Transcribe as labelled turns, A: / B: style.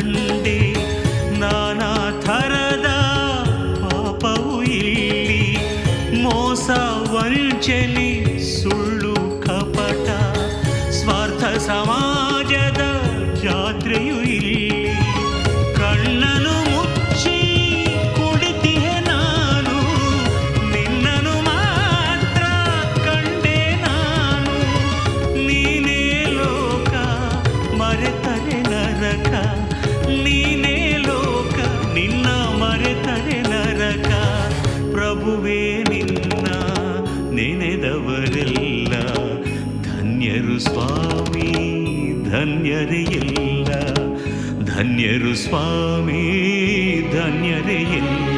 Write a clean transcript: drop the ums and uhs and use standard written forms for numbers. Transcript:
A: ಕಂಡೆ ನಾನಾ ಥರದ ಪಾಪವು ಇಲ್ಲಿ ಮೋಸ ವಂಚನೆ ಸುಳ್ಳು ಕಪಟ ಸ್ವಾರ್ಥ ಸಮಾಜದ ಜಾತ್ರೆಯು ಇಲ್ಲಿ ಕಣ್ಣನು ಮುಚ್ಚಿ ಕುಳಿತಿಹೆ ನಾನು ನಿನ್ನನು ಮಾತ್ರ ಕಂಡೆ ನಾನು ನೀನೇ ಲೋಕ ಮರೆತರೆ ನರಕ ನೀನೇ ಲೋಕ ನಿನ್ನ ಮರೆತರೆ ನರಕ ಪ್ರಭುವೇ ನಿನ್ನ ನೆನೆದವರೆಲ್ಲ ಧನ್ಯರು ಸ್ವಾಮಿ ಧನ್ಯರೇ ಎಲ್ಲ ಧನ್ಯರು ಸ್ವಾಮಿ ಧನ್ಯರೇ ಎಲ್ಲ